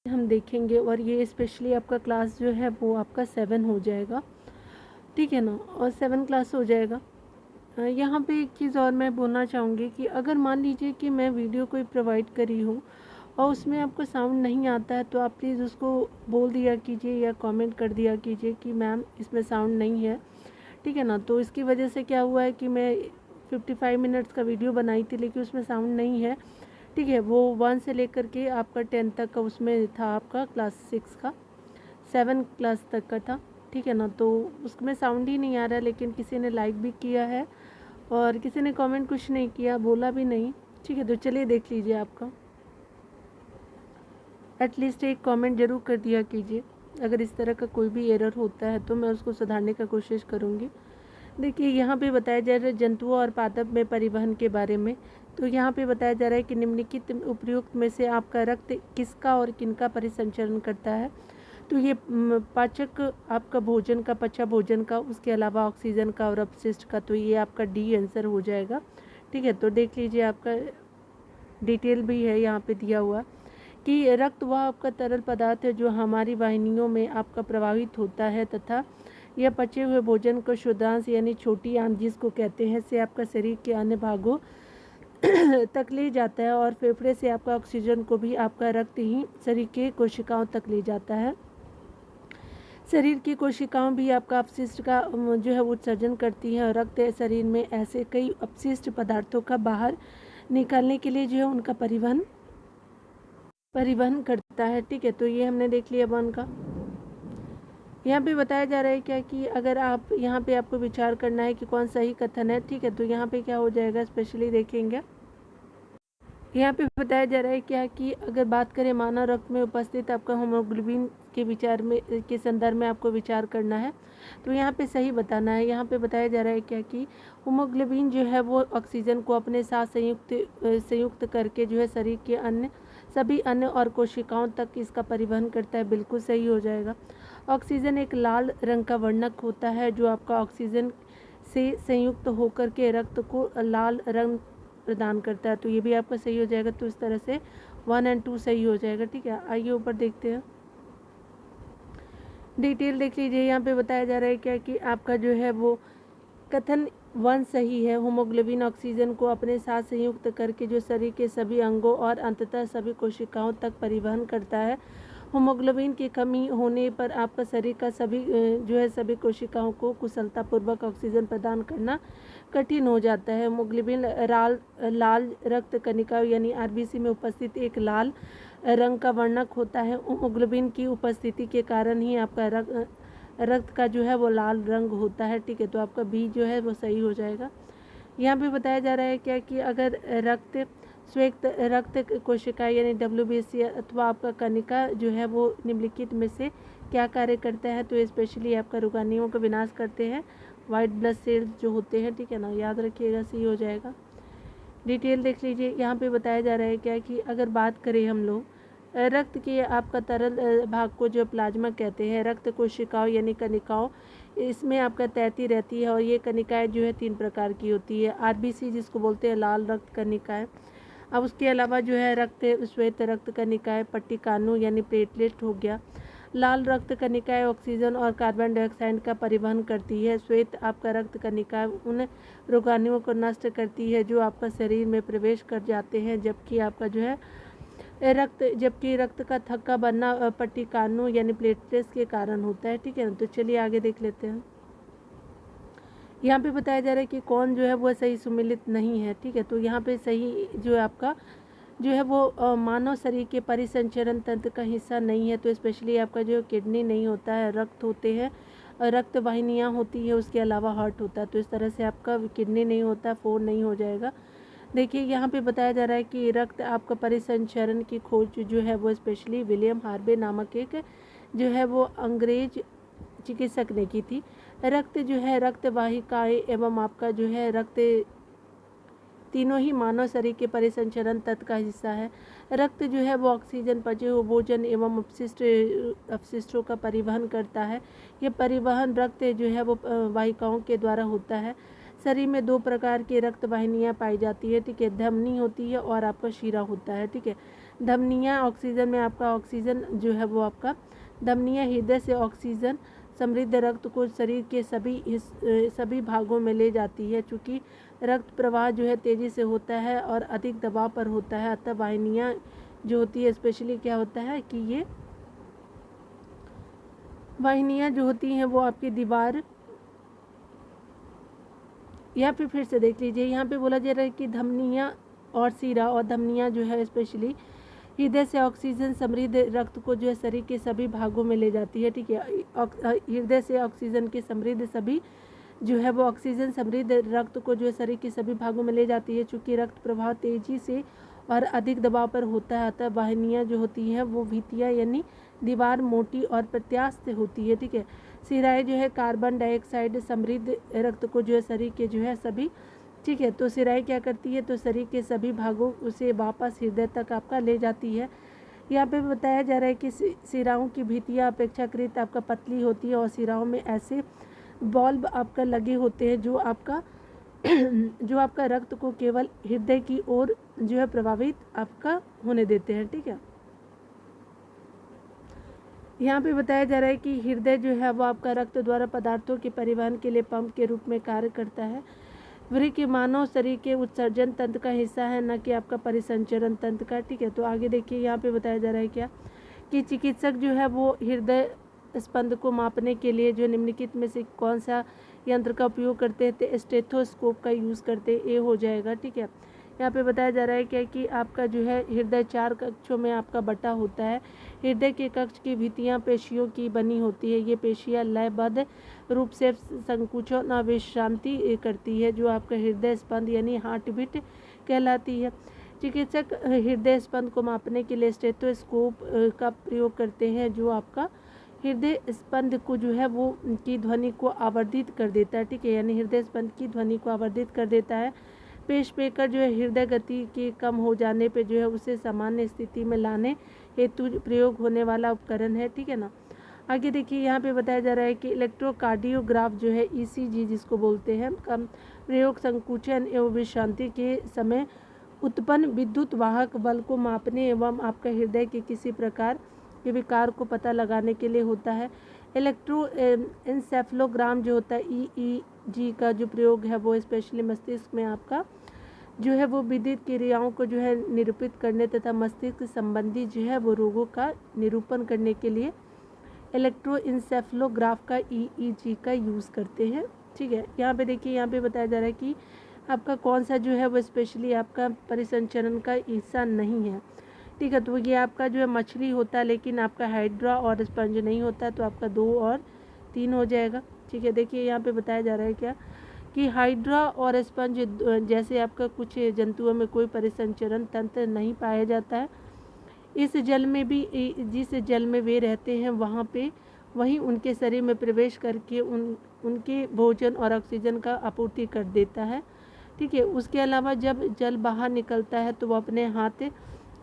हम देखेंगे, और ये स्पेशली आपका क्लास जो है वो आपका 7 हो जाएगा, ठीक है ना, और 7 क्लास हो जाएगा। यहाँ पे एक चीज़ और मैं बोलना चाहूँगी कि अगर मान लीजिए कि मैं वीडियो कोई प्रोवाइड करी हूँ और उसमें आपको साउंड नहीं आता है, तो आप प्लीज़ उसको बोल दिया कीजिए या कमेंट कर दिया कीजिए कि मैम इसमें साउंड नहीं है, ठीक है ना। तो इसकी वजह से क्या हुआ है कि मैं 55 मिनट्स का वीडियो बनाई थी लेकिन उसमें साउंड नहीं है, ठीक है। वो 1 से लेकर के आपका 10 तक का उसमें था, आपका क्लास 6 का, 7 क्लास तक का था, ठीक है ना। तो उसमें साउंड ही नहीं आ रहा है, लेकिन किसी ने लाइक भी किया है और किसी ने कमेंट कुछ नहीं किया, बोला भी नहीं, ठीक है। तो चलिए देख लीजिए, आपका एटलीस्ट एक कमेंट ज़रूर कर दिया कीजिए। अगर इस तरह का कोई भी एरर होता है तो मैं उसको सुधारने का कोशिश करूँगी। देखिए, यहाँ पे बताया जा रहा है जंतुओं और पादप में परिवहन के बारे में। तो यहाँ पे बताया जा रहा है कि निम्नलिखित उपयुक्त में से आपका रक्त किसका और किनका परिसंचरण करता है। तो ये पाचक आपका भोजन का, पचा भोजन का, उसके अलावा ऑक्सीजन का और अपशिष्ट का। तो ये आपका डी आंसर हो जाएगा, ठीक है। तो देख लीजिए, आपका डिटेल भी है यहाँ पे दिया हुआ कि रक्त वह आपका तरल पदार्थ है जो हमारी वाहिनियों में आपका प्रवाहित होता है, तथा यह पचे हुए भोजन को शुद्धांश यानी छोटी आंत जिसको कहते हैं से आपका शरीर के अन्य भागों तक ले जाता है, और फेफड़े से आपका ऑक्सीजन को भी आपका रक्त ही शरीर के कोशिकाओं तक ले जाता है। शरीर की कोशिकाओं भी आपका अपशिष्ट का जो है उत्सर्जन करती है, और रक्त शरीर में ऐसे कई अपशिष्ट पदार्थों का बाहर निकालने के लिए जो है उनका परिवहन करता है, ठीक है। तो ये हमने देख लिया 1 का। यहाँ पे बताया जा रहा है क्या कि अगर आप यहाँ पे आपको विचार करना है कि कौन सही कथन है, ठीक है। तो यहाँ पे क्या हो जाएगा, स्पेशली देखेंगे, यहाँ पे बताया जा रहा है क्या कि अगर बात करें मानव रक्त में उपस्थित आपका हीमोग्लोबिन के विचार में के संदर्भ में आपको विचार करना है, तो यहाँ पे सही बताना है। यहाँ पे बताया जा रहा है क्या कि हीमोग्लोबिन जो है वो ऑक्सीजन को अपने साथ संयुक्त करके जो है शरीर के सभी अन्य और कोशिकाओं तक इसका परिवहन करता है। बिल्कुल सही हो जाएगा। ऑक्सीजन एक लाल रंग का वर्णक होता है जो आपका ऑक्सीजन से संयुक्त होकर के रक्त को लाल रंग प्रदान करता है। तो ये भी आपका सही हो जाएगा। तो इस तरह से 1 और 2 सही हो जाएगा, ठीक है। आइए ऊपर देखते हैं, डिटेल देख लीजिए। यहाँ पे बताया जा रहा है क्या कि आपका जो है वो कथन 1 सही है। हीमोग्लोबिन ऑक्सीजन को अपने साथ संयुक्त करके जो शरीर के सभी अंगों और अंततः सभी कोशिकाओं तक परिवहन करता है। हीमोग्लोबिन की कमी होने पर आपका शरीर का जो है सभी कोशिकाओं को कुशलतापूर्वक ऑक्सीजन प्रदान करना कठिन हो जाता है। हीमोग्लोबिन लाल रक्त कणिका यानी आरबीसी में उपस्थित एक लाल रंग का वर्णक होता है। हीमोग्लोबिन की उपस्थिति के कारण ही आपका रक्त का जो है वो लाल रंग होता है, ठीक है। तो आपका बी जो है वो सही हो जाएगा। यहाँ पे बताया जा रहा है क्या कि अगर श्वेत रक्त कोशिका यानी WBC अथवा आपका कणिका जो है वो निम्नलिखित में से क्या कार्य करता है, तो स्पेशली आपका रोगाणुओं का विनाश करते हैं, वाइट ब्लड सेल्स जो होते हैं, ठीक है ना। याद रखिएगा, सही हो जाएगा। डिटेल देख लीजिए। यहाँ पे बताया जा रहा है क्या कि अगर बात करें हम लोग रक्त के आपका तरल भाग को जो प्लाज्मा कहते हैं, रक्त कोशिकाओं यानी कणिकाओं, इसमें आपका तैरती रहती है, और ये कणिकाएं जो है 3 प्रकार की होती है। आरबीसी जिसको बोलते हैं लाल रक्त कणिकाएं। अब उसके अलावा जो है श्वेत रक्त कणिकाएं, पट्टिकानु यानी प्लेटलेट हो गया। लाल रक्त कणिकाएं ऑक्सीजन और कार्बन डाइऑक्साइड का परिवहन करती है। श्वेत आपका रक्त कणिकाएं उन रोगाणुओं को नष्ट करती है जो आपका शरीर में प्रवेश कर जाते हैं, जबकि आपका जो है रक्त का थक्का बनना पट्टिकानु यानी प्लेटलेट्स के कारण होता है, ठीक है ना। तो चलिए आगे देख लेते हैं। यहाँ पे बताया जा रहा है कि कौन जो है वो सही सुमेलित नहीं है, ठीक है। तो यहाँ पे सही जो है आपका जो है वो मानव शरीर के परिसंचरण तंत्र का हिस्सा नहीं है। तो स्पेशली आपका जो किडनी नहीं होता है, रक्त होते हैं, रक्त वाहिनियाँ होती है, उसके अलावा हार्ट होता है। तो इस तरह से आपका किडनी नहीं होता, 4 नहीं हो जाएगा। देखिए, यहाँ पे बताया जा रहा है कि रक्त आपका परिसंचरण की खोज जो है वो स्पेशली विलियम हार्वे नामक एक जो है वो अंग्रेज चिकित्सक ने की थी। रक्त जो है रक्त वाहिकाएं एवं आपका जो है रक्त तीनों ही मानव शरीर के परिसंचरण तंत्र का हिस्सा है। रक्त जो है वो ऑक्सीजन, पचे हुए भोजन एवं अपशिष्टों का परिवहन करता है। ये परिवहन रक्त जो है वो वाहिकाओं के द्वारा होता है। शरीर में 2 प्रकार की रक्त वाहिनियाँ पाई जाती है, ठीक है। धमनी होती है और आपका शीरा होता है, ठीक है। धमनियाँ ऑक्सीजन में आपका ऑक्सीजन जो है वो आपका धमनियाँ हृदय से ऑक्सीजन समृद्ध रक्त को शरीर के सभी भागों में ले जाती है। चूँकि रक्त प्रवाह जो है तेज़ी से होता है और अधिक दबाव पर होता है, अतः वाहिनियाँ जो होती है स्पेशली क्या होता है कि ये वाहिनियाँ जो होती हैं वो आपकी दीवार, यहाँ पे फिर से देख लीजिए, यहाँ पे बोला जा रहा है कि धमनियाँ और सिरा और धमनियाँ जो है स्पेशली हृदय से ऑक्सीजन समृद्ध रक्त को जो है शरीर के सभी भागों में ले जाती है। ठीक है, हृदय से ऑक्सीजन के समृद्ध सभी जो है वो ऑक्सीजन समृद्ध रक्त को जो है शरीर के सभी भागों में ले जाती है। चूँकि रक्त प्रवाह तेजी से और अधिक दबाव पर होता है, अतः वाहिनियाँ जो होती हैं वो भित्तियाँ यानी दीवार मोटी और प्रत्यास्थ होती है। ठीक है, सिराएँ जो है कार्बन डाइऑक्साइड समृद्ध रक्त को जो है शरीर के जो है सभी, ठीक है, तो सिराएँ क्या करती है, तो शरीर के सभी भागों उसे वापस हृदय तक आपका ले जाती है। यहाँ पे बताया जा रहा है कि सिराओं की भित्तियाँ अपेक्षाकृत आपका पतली होती है और सिराओं में ऐसे बल्ब आपका लगे होते हैं जो आपका रक्त को केवल हृदय की ओर जो है प्रभावित आपका होने देते हैं। ठीक है, यहाँ पे बताया जा रहा है कि हृदय जो है वो आपका रक्त द्वारा पदार्थों के परिवहन के लिए पंप के रूप में कार्य करता है। वृक्क मानव शरीर के उत्सर्जन तंत्र का हिस्सा है, न कि आपका परिसंचरण तंत्र का। ठीक है, तो आगे देखिए यहाँ पे बताया जा रहा है क्या कि चिकित्सक जो है वो हृदय स्पंद को मापने के लिए जो निम्नलिखित में से कौन सा यंत्र का उपयोग करते हैं, तो स्टेथोस्कोप का यूज़ करते हैं, ये हो जाएगा। ठीक है, यहाँ पे बताया जा रहा है क्या कि आपका जो है हृदय 4 कक्षों में आपका बटा होता है। हृदय के कक्ष की भित्तियाँ पेशियों की बनी होती है। ये पेशियाँ लयबद्ध रूप से संकुचन और विश्रांति करती है, जो आपका हृदय स्पंद यानी हार्ट बीट कहलाती है। चिकित्सक हृदय स्पंद को मापने के लिए स्टेथोस्कोप का प्रयोग करते हैं, जो आपका हृदय स्पंद को जो है वो की ध्वनि को आवर्धित कर देता है। ठीक है, यानी हृदय स्पंद की ध्वनि को आवर्धित कर देता है। पेशमेकर जो है हृदय गति के कम हो जाने पे जो है उसे सामान्य स्थिति में लाने हेतु प्रयोग होने वाला उपकरण है। ठीक है ना, आगे देखिए यहाँ पे बताया जा रहा है कि इलेक्ट्रोकार्डियोग्राफ जो है ईसीजी जिसको बोलते हैं कम प्रयोग संकुचन एवं विश्रांति के समय उत्पन्न विद्युत वाहक बल को मापने एवं आपका हृदय के किसी प्रकार के विकार को पता लगाने के लिए होता है। इलेक्ट्रो एन्सेफलोग्राम जो होता है ईईजी का जो प्रयोग है वो स्पेशली मस्तिष्क में आपका जो है वो विद्युत क्रियाओं को जो है निरूपित करने तथा मस्तिष्क संबंधी जो है वो रोगों का निरूपण करने के लिए इलेक्ट्रोइंसेफलोग्राफ का ईईजी का यूज़ करते हैं। ठीक है, यहाँ पे देखिए यहाँ पे बताया जा रहा है कि आपका कौन सा जो है वो स्पेशली आपका परिसंचरण का हिस्सा नहीं है। ठीक है, तो ये आपका जो है मछली होता है, लेकिन आपका हाइड्रा और स्पंज नहीं होता, तो आपका 2 और 3 हो जाएगा। ठीक है, देखिए यहाँ पे बताया जा रहा है क्या कि हाइड्रा और स्पंज जैसे आपका कुछ जंतुओं में कोई परिसंचरण तंत्र नहीं पाया जाता है। इस जल में भी जिस जल में वे रहते हैं वहाँ पे वहीं उनके शरीर में प्रवेश करके उनके भोजन और ऑक्सीजन का आपूर्ति कर देता है। ठीक है, उसके अलावा जब जल बाहर निकलता है तो वो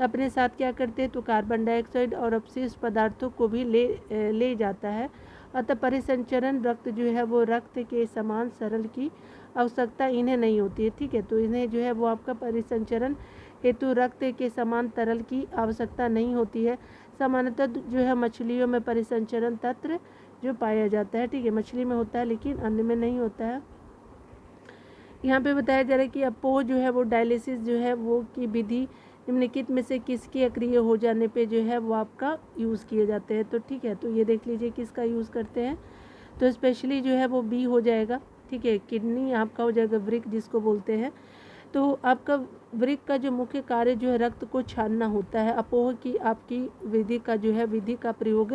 अपने साथ क्या करते हैं, तो कार्बन डाइऑक्साइड और अपशिष्ट पदार्थों को भी ले जाता है। अतः परिसंचरण रक्त जो है वो रक्त के समान सरल की आवश्यकता इन्हें नहीं होती है। ठीक है, तो इन्हें जो है वो आपका परिसंचरण हेतु रक्त के समान तरल की आवश्यकता नहीं होती है। सामान्यतः जो है मछलियों में परिसंचरण तंत्र जो पाया जाता है, ठीक है, मछली में होता है लेकिन अन्य में नहीं होता है। यहाँ पे बताया जा रहा है कि अपोह जो है वो डायलिसिस जो है वो की विधि निम्नलिखित में से किसकी अक्रिय हो जाने पे जो है वो आपका यूज़ किए जाते हैं। तो ठीक है, तो ये देख लीजिए किसका यूज़ करते हैं, तो स्पेशली जो है वो बी हो जाएगा। ठीक है, किडनी आपका हो जाएगा, वृक्क जिसको बोलते हैं। तो आपका वृक्क का जो मुख्य कार्य जो है रक्त को छानना होता है। अपोह की आपकी विधि का प्रयोग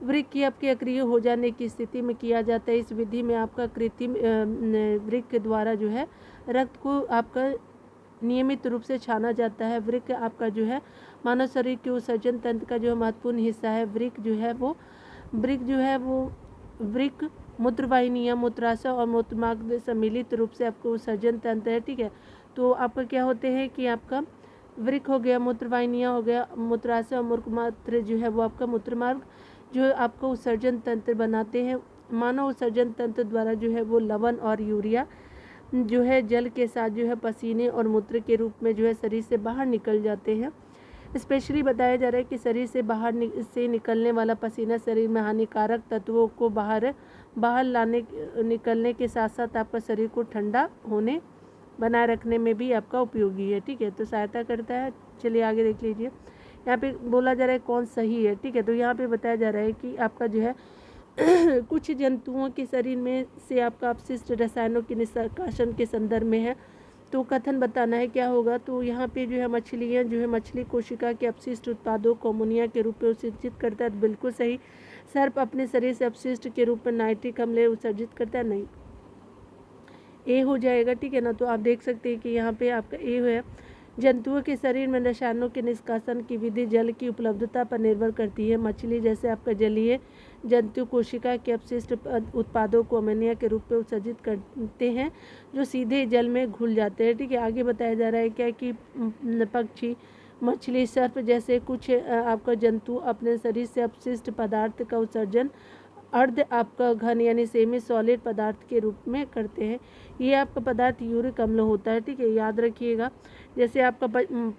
वृक्क की आपके अक्रिय हो जाने की स्थिति में किया जाता है। इस विधि में आपका कृत्रिम वृक्क द्वारा जो है रक्त को आपका नियमित रूप से छाना जाता है। वृक्क आपका जो है मानव शरीर के उत्सर्जन तंत्र का जो महत्वपूर्ण हिस्सा है। वृक्क मूत्रवाहिनियाँ, मूत्राशय और मूत्रमार्ग सम्मिलित रूप से आपको उत्सर्जन तंत्र है। ठीक है, तो आपका क्या होते हैं कि आपका वृक्क हो गया, मूत्रवाहिनियाँ हो गया, मूत्राशय और मूत्रमार्ग जो है वो आपका मूत्रमार्ग जो आपका उत्सर्जन तंत्र बनाते हैं। मानव उत्सर्जन तंत्र द्वारा जो है वो लवण और यूरिया जो है जल के साथ जो है पसीने और मूत्र के रूप में जो है शरीर से बाहर निकल जाते हैं। स्पेशली बताया जा रहा है कि शरीर से से निकलने वाला पसीना शरीर में हानिकारक तत्वों को बाहर निकलने के साथ साथ आपका शरीर को ठंडा होने बनाए रखने में भी आपका उपयोगी है। ठीक है, तो सहायता करता है। चलिए आगे देख लीजिए, यहाँ पे बोला जा रहा है कौन सही है। ठीक है, तो यहाँ पे बताया जा रहा है कि आपका जो है कुछ जंतुओं के शरीर में से आपका अपशिष्ट रसायनों के निष्कासन के संदर्भ में है, तो कथन बताना है क्या होगा। तो यहाँ पे जो है मछलियाँ जो है मछली कोशिका के अपशिष्ट उत्पादों को अमोनिया के रूप में उत्सर्जित करता है, तो बिल्कुल सही। सर्प अपने शरीर से अपशिष्ट के रूप में नाइट्रिक अम्ल उत्सर्जित करता है, नहीं, ए हो जाएगा। ठीक है ना, तो आप देख सकते हैं कि यहाँ पे आपका ए है। जंतुओं के शरीर में रसायनों के निष्कासन की विधि जल की उपलब्धता पर निर्भर करती है। मछली जैसे आपका जलीय जंतु कोशिका के अपशिष्ट उत्पादों को अमोनिया के रूप में उत्सर्जित करते हैं, जो सीधे जल में घुल जाते हैं। ठीक है, आगे बताया जा रहा है क्या कि पक्षी, मछली, सर्प जैसे कुछ आपका जंतु अपने शरीर से अपशिष्ट पदार्थ का उत्सर्जन अर्ध आपका घन यानी सेमी सॉलिड पदार्थ के रूप में करते हैं। ये आपका पदार्थ यूरिक अम्ल होता है। ठीक है, याद रखिएगा। जैसे आपका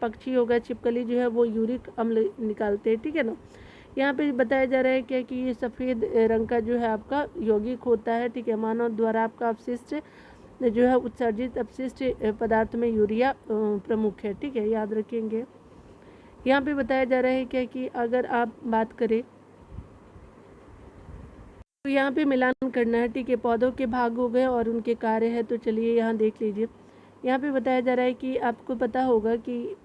पक्षी होगा, छिपकली जो है वो यूरिक अम्ल निकालते हैं। ठीक है ना, यहाँ पे बताया जा रहा है क्या कि ये सफ़ेद रंग का जो है आपका यौगिक होता है। ठीक है, मानव द्वारा आपका अपशिष्ट जो है उत्सर्जित अपशिष्ट पदार्थ में यूरिया प्रमुख है। ठीक है, याद रखेंगे। यहाँ पे बताया जा रहा है क्या कि अगर आप बात करें तो यहाँ पे मिलान करना है। ठीक है, पौधों के भाग हो गए और उनके कार्य है, तो चलिए यहाँ देख लीजिए। यहाँ पे बताया जा रहा है कि आपको पता होगा कि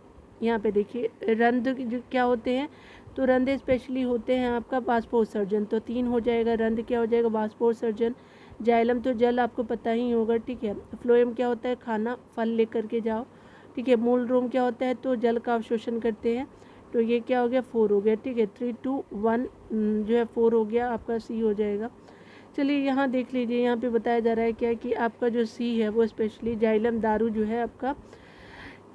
यहाँ पे देखिए रंध्र जो क्या होते हैं, तो रंध्र स्पेशली होते हैं आपका बाष्पोत्सर्जन, तो 3 हो जाएगा। रंध्र क्या हो जाएगा, बाष्पोत्सर्जन। जाइलम तो जल आपको पता ही होगा। ठीक है, फ्लोएम क्या होता है, खाना, फल लेकर के जाओ। ठीक है, मूल रोम क्या होता है, तो जल का अवशोषण करते हैं, तो ये क्या हो गया, 4 हो गया। ठीक है, 3 2 1 जो है 4 हो गया, आपका सी हो जाएगा। चलिए यहाँ देख लीजिए, यहाँ पे बताया जा रहा है क्या कि आपका जो सी है वो स्पेशली जाइलम दारू जो है आपका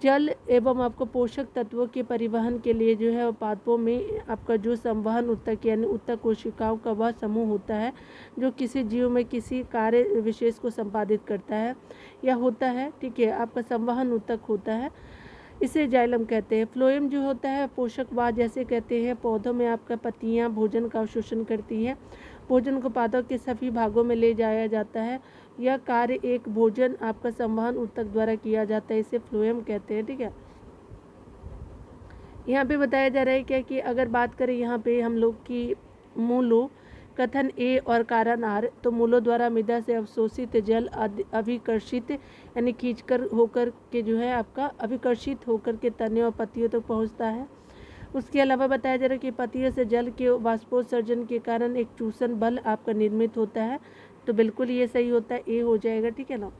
जल एवं आपको पोषक तत्वों के परिवहन के लिए जो है पादपों में आपका जो संवहन ऊतक यानी ऊतक कोशिकाओं का वह समूह होता है जो किसी जीव में किसी कार्य विशेष को संपादित करता है या होता है। ठीक है, आपका संवहन ऊतक होता है, इसे जाइलम कहते हैं। फ्लोएम जो होता है पोषक वाह जैसे कहते हैं। पौधों में आपका पत्तियां भोजन का अवशोषण करती हैं, भोजन को पादों के सभी भागों में ले जाया जाता है। यह कार्य एक भोजन आपका संवहन ऊतक द्वारा किया जाता है, इसे फ्लोएम कहते हैं। ठीक है, यहाँ पे बताया जा रहा है क्या कि अगर बात करें यहाँ पे हम लोग की मूलों कथन ए और कारण आर, तो मूलों द्वारा मृदा से अवशोषित जल अभिकर्षित यानी खींचकर होकर के जो है आपका अभिकर्षित होकर के तने और पत्तियों तक पहुँचता है। उसके अलावा बताया जा रहा है कि पत्तियों से जल के वाष्पोत्सर्जन के कारण एक चूसन बल आपका निर्मित होता है, तो बिल्कुल ये सही होता है, ए हो जाएगा। ठीक है ना,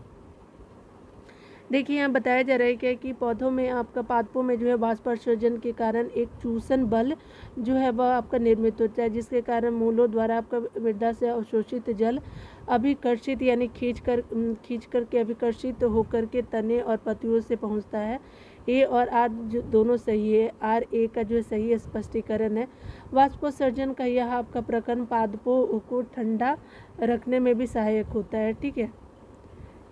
देखिए यहाँ बताया जा रहा है क्या कि पौधों में आपका पादपों में जो है वाष्पोत्सर्जन के कारण एक चूसन बल जो है वह आपका निर्मित होता है, जिसके कारण मूलों द्वारा आपका मृदा से अवशोषित जल अभिकर्षित यानी खींच कर के अभिकर्षित होकर के तने और पत्तियों से पहुंचता है। ए और आर जो दोनों सही है, आर ए का जो सही स्पष्टीकरण है। वाष्पोत्सर्जन का यह आपका प्रकरण पादपों को ठंडा रखने में भी सहायक होता है। ठीक है,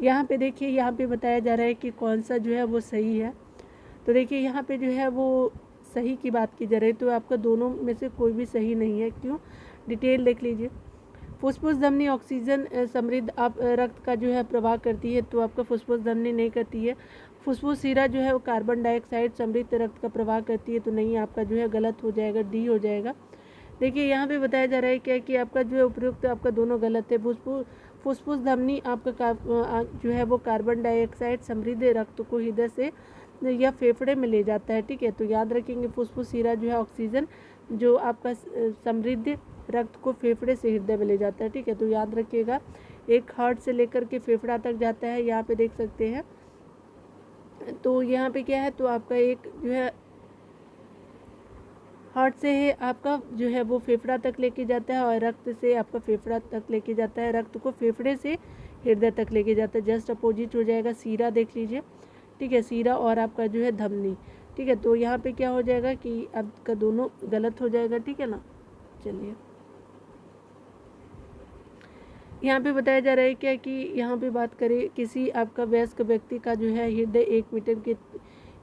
यहाँ पे देखिए, यहाँ पे बताया जा रहा है कि कौन सा जो है वो सही है, तो देखिए यहाँ पे जो है वो सही की बात की जा रही है, तो आपका दोनों में से कोई भी सही नहीं है। क्यों, डिटेल देख लीजिए। फुस्फुस धमनी ऑक्सीजन समृद्ध आप रक्त का जो है प्रवाह करती है, तो आपका फुस्फुस धमनी नहीं करती है। फुस्फुस सिरा जो है वो कार्बन डाइऑक्साइड समृद्ध रक्त का प्रवाह करती है, तो नहीं, आपका जो है गलत हो जाएगा, डी हो जाएगा। देखिए यहाँ पे बताया जा रहा है क्या कि आपका जो है उपयुक्त आपका दोनों गलत है। फुस्फुस धमनी आपका जो है वो कार्बन डाइऑक्साइड समृद्ध रक्त को हृदय से या फेफड़े में ले जाता है। ठीक है, तो याद रखेंगे फुस्फुस सिरा जो है ऑक्सीजन जो आपका समृद्ध रक्त को फेफड़े से हृदय में ले जाता है। ठीक है, तो याद रखिएगा, एक हार्ट से लेकर के फेफड़ा तक जाता है, यहाँ पे देख सकते हैं। तो यहाँ पे क्या है, तो आपका एक जो है हार्ट से है आपका जो है वो फेफड़ा तक लेके जाता है और रक्त से आपका फेफड़ा तक लेके जाता है, रक्त को फेफड़े से हृदय तक लेके जाता है। जस्ट अपोजिट हो जाएगा सीरा, देख लीजिए। ठीक है, सीरा और आपका जो है धमनी। ठीक है, तो यहाँ पे क्या हो जाएगा कि आपका दोनों गलत हो जाएगा। ठीक है ना, चलिए यहाँ पे बताया जा रहा है क्या कि यहाँ पे बात करें किसी आपका वयस्क व्यक्ति का जो है हृदय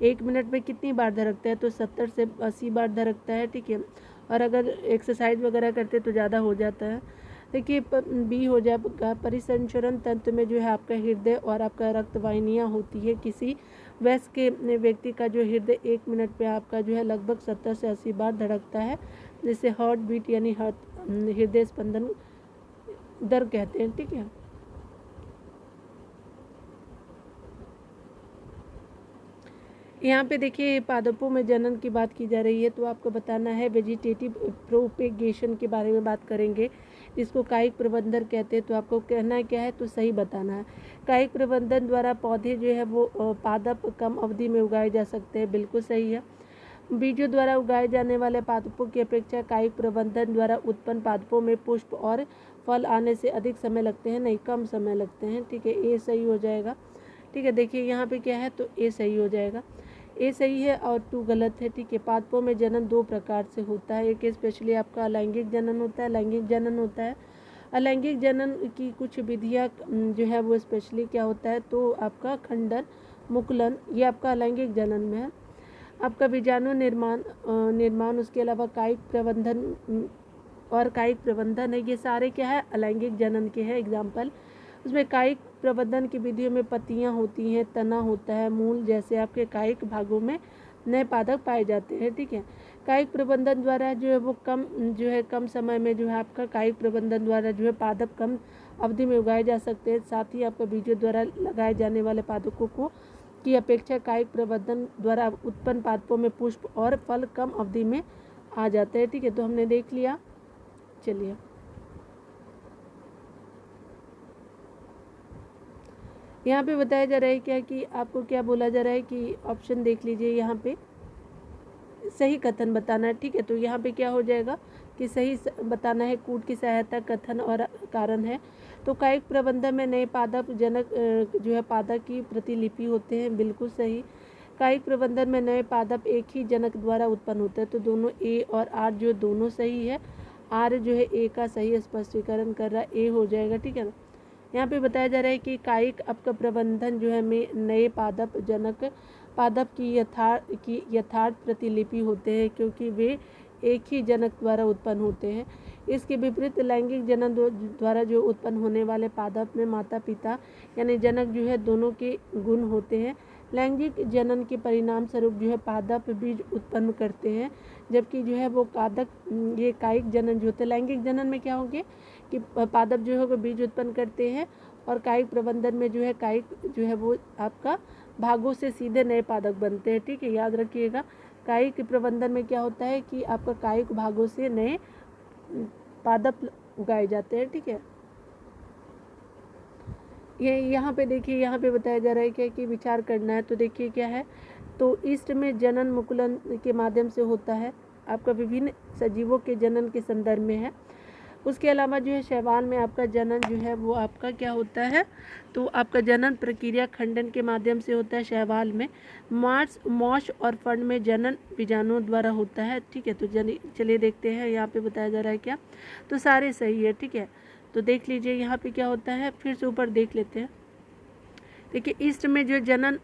1 मिनट में कितनी बार धड़कता है, तो 70 से 80 बार धड़कता है, ठीक है। और अगर एक्सरसाइज वगैरह करते तो ज़्यादा हो जाता है। देखिए बी हो जाएगा, परिसंचरण तंत्र में जो है आपका हृदय और आपका रक्त वाहिनियाँ होती है। किसी वयस्क के व्यक्ति का जो हृदय 1 मिनट में आपका जो है लगभग 70 से 80 बार धड़कता है, जिसे हार्ट बीट यानी हृदय स्पंदन दर कहते हैं, ठीक है। यहाँ पे देखिए पादपों में जनन की बात की जा रही है, तो आपको बताना है वेजिटेटिव प्रोपेगेशन के बारे में बात करेंगे, जिसको कायिक प्रबंधन कहते हैं। तो आपको कहना क्या है, तो सही बताना है। कायिक प्रबंधन द्वारा पौधे जो है वो पादप कम अवधि में उगाए जा सकते हैं, बिल्कुल सही है। बीजों द्वारा उगाए जाने वाले पादपों की अपेक्षा कायिक प्रबंधन द्वारा उत्पन्न पादपों में पुष्प और फल आने से अधिक समय लगते हैं, नहीं कम समय लगते हैं, ठीक है। ए सही हो जाएगा, ठीक है। देखिए यहाँ पे क्या है, तो ए सही हो जाएगा, ए सही है और 2 गलत है, ठीक है। पादपों में जनन 2 प्रकार से होता है, एक स्पेशली आपका अलैंगिक जनन होता है, लैंगिक जनन होता है। अलैंगिक जनन की कुछ विधियाँ जो है वो स्पेशली क्या होता है, तो आपका खंडन, मुकुलन, ये आपका अलैंगिक जनन में है। आपका बीजाणु निर्माण उसके अलावा कायिक प्रबंधन और कायिक प्रबंधन है, ये सारे क्या है, अलैंगिक जनन के हैं एग्जाम्पल। उसमें कायिक प्रबंधन की विधियों में पत्तियां होती हैं, तना होता है, मूल जैसे आपके कायिक भागों में नए पादप पाए जाते हैं, ठीक है। कायिक प्रबंधन द्वारा जो है वो कम समय में जो है आपका कायिक प्रबंधन द्वारा जो है पादप कम अवधि में उगाए जा सकते हैं। साथ ही आपका बीजों द्वारा लगाए जाने वाले पादपों को की अपेक्षा कायिक प्रबंधन द्वारा उत्पन्न पादपों में पुष्प और फल कम अवधि में आ जाते हैं, ठीक है। तो हमने देख लिया, चलिए यहाँ पे बताया जा रहा है क्या कि आपको क्या बोला जा रहा है कि ऑप्शन देख लीजिए, यहाँ पे सही कथन बताना है, ठीक है। तो यहाँ पे क्या हो जाएगा कि सही बताना है, कूट की सहायता कथन और कारण है। तो कायिक प्रबंधन में नए पादप जनक जो है पादप की प्रतिलिपि होते हैं, बिल्कुल सही। कायिक प्रबंधन में नए पादप एक ही जनक द्वारा उत्पन्न होते हैं, तो दोनों ए और आर जो दोनों सही है। आर जो है ए का सही स्पष्टीकरण कर रहा है, ए हो जाएगा, ठीक है ना। यहाँ पे बताया जा रहा है कि कायिक आपका प्रबंधन जो है में नए पादप जनक पादप की यथार्थ प्रतिलिपि होते हैं, क्योंकि वे एक ही जनक द्वारा उत्पन्न होते हैं। इसके विपरीत लैंगिक जनन द्वारा जो उत्पन्न होने वाले पादप में माता पिता यानी जनक जो है दोनों के गुण होते हैं। लैंगिक जनन के परिणाम स्वरूप जो है पादप बीज उत्पन्न करते हैं, जबकि जो है वो ये कायिक जनन जो होते हैं, लैंगिक जनन में क्या होंगे कि पादप जो है वो बीज उत्पन्न करते हैं, और कायिक प्रबंधन में जो है कायिक जो है वो आपका भागों से सीधे नए पादप बनते हैं, ठीक है। याद रखिएगा, कायिक प्रबंधन में क्या होता है कि आपका कायिक भागों से नए पादप उगाए जाते हैं, ठीक है। ये यहाँ पे देखिए, यहाँ पे बताया जा रहा है क्या कि विचार करना है। तो देखिए क्या है, तो ईस्ट में जनन मुकुलन के माध्यम से होता है, आपका विभिन्न सजीवों के जनन के संदर्भ में है। उसके अलावा जो है शैवाल में आपका जनन जो है वो आपका क्या होता है, तो आपका जनन प्रक्रिया खंडन के माध्यम से होता है शैवाल में। मॉश और फंड में जनन बीजाणुओं द्वारा होता है, ठीक है। तो चलिए देखते हैं यहाँ पे बताया जा रहा है क्या, तो सारे सही है, ठीक है। तो देख लीजिए यहाँ पे क्या होता है, फिर से ऊपर देख लेते हैं। देखिए ईस्ट में जो जनन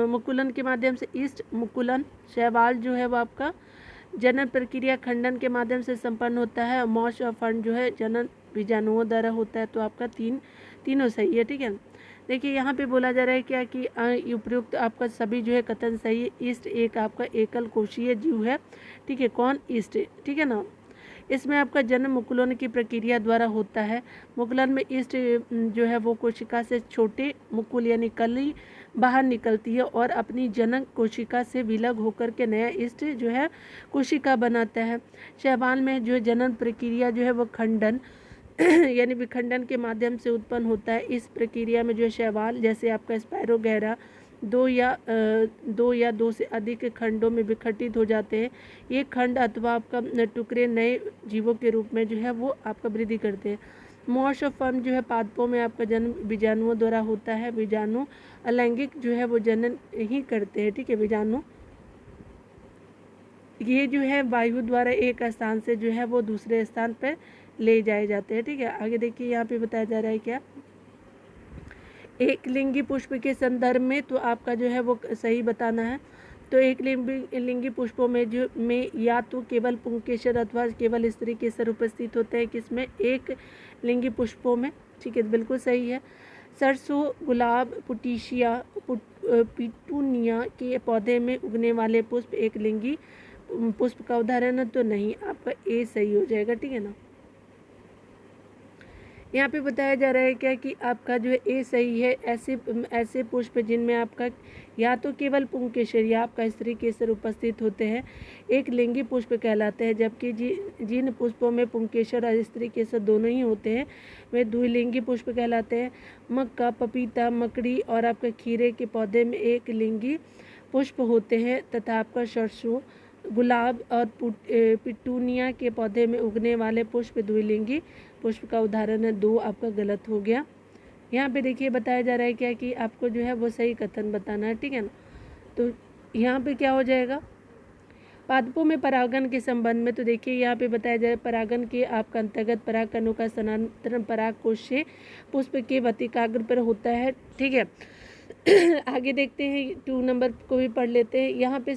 मुकुलन के माध्यम से ईस्ट मुकुलन शैवाल जो है वो आपका जनन प्रक्रिया खंडन के माध्यम से संपन्न होता है। मॉश और फंड जो है जनन बीजाणुओं द्वारा होता है, तो आपका तीनों सही है, ठीक है। देखिए यहाँ पे बोला जा रहा है क्या कि उपयुक्त आपका सभी जो है कथन सही है। ईस्ट एक आपका एकल कोशीय जीव है, ठीक है। कौन, ईस्ट, ठीक है ना। इसमें आपका जन्म मुकुलन की प्रक्रिया द्वारा होता है। मुकुलन में ईस्ट जो है वो कोशिका से छोटे मुकुल यानी कली बाहर निकलती है और अपनी जनक कोशिका से विलग होकर के नया ईस्ट जो है कोशिका बनाता है। शैवाल में जो जनन प्रक्रिया जो है वो खंडन यानी विखंडन के माध्यम से उत्पन्न होता है। इस प्रक्रिया में जो है शैवाल जैसे आपका स्पायरोगैरा दो या दो से अधिक खंडों में विघटित हो जाते हैं। ये खंड अथवा आपका टुकड़े नए जीवों के रूप में जो है वो आपका वृद्धि करते हैं। मॉश और फर्म जो है पादपों में आपका जन्म बीजाणुओं द्वारा होता है। बीजाणु अलैंगिक जो है वो जनन ही करते हैं, ठीक है। बीजाणु ये जो है वायु द्वारा एक स्थान से जो है वो दूसरे स्थान पर ले जाए जाते हैं, ठीक है। आगे देखिए यहाँ पे बताया जा रहा है क्या, एक लिंगी पुष्प के संदर्भ में तो आपका जो है वो सही बताना है। तो एक लिंगी पुष्पों में या तो केवल पुंकेसर अथवा केवल स्त्री केसर उपस्थित होते हैं, किसमें, एक लिंगी पुष्पों में। ठीक है, बिल्कुल सही है। सरसों, गुलाब, पिटूनिया के पौधे में उगने वाले पुष्प एक लिंगी पुष्प का उदाहरण है, तो नहीं, आपका ए सही हो जाएगा। ठीक है ना। यहाँ पे बताया जा रहा है क्या कि आपका जो है ए सही है। ऐसे पुष्प जिनमें आपका या तो केवल पुंकेसर या आपका स्त्री केसर उपस्थित होते हैं, एक लिंगी पुष्प कहलाते हैं, जबकि जिन पुष्पों में पुंकेसर और स्त्री केसर दोनों ही होते हैं वे द्विलिंगी पुष्प कहलाते हैं। मक्का, पपीता, मकड़ी और आपका खीरे के पौधे में एक लिंगी पुष्प होते हैं तथा आपका सरसों, गुलाब और पिटूनिया के पौधे में उगने वाले पुष्प द्विलिंगी पुष्प का उदाहरण है। 2 आपका गलत हो गया। यहाँ पे देखिए बताया जा रहा है क्या कि आपको जो है वो सही कथन बताना है। ठीक है ना। तो यहाँ पे क्या हो जाएगा, पादपों में परागन के संबंध में, तो देखिए यहाँ पे बताया जा रहा है परागन के आपका अंतर्गत परागकणों का स्थानांतरण परागकोश से पुष्प के वर्तिकाग्र पर होता है। ठीक है। आगे देखते हैं, 2 नंबर को भी पढ़ लेते हैं। यहाँ पे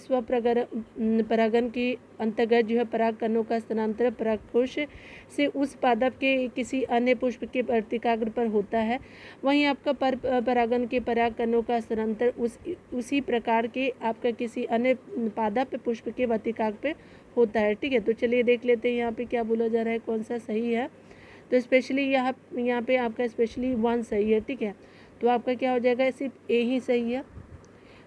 परागन के अंतर्गत जो है परागकणों का स्थानांतरण परागकोश से उस पादप के किसी अन्य पुष्प के वर्तिकाग्र पर होता है। वहीं आपका परागन के परागकणों का स्थानांतरण उसी प्रकार के आपका किसी अन्य पादप पुष्प के वर्तिकाग्र पर होता है। ठीक है। तो चलिए देख लेते हैं यहाँ पे क्या बोला जा रहा है, कौन सा सही है। तो स्पेशली यहाँ पे आपका स्पेशली 1 सही है। ठीक है। तो आपका क्या हो जाएगा, सिर्फ ए ही सही है।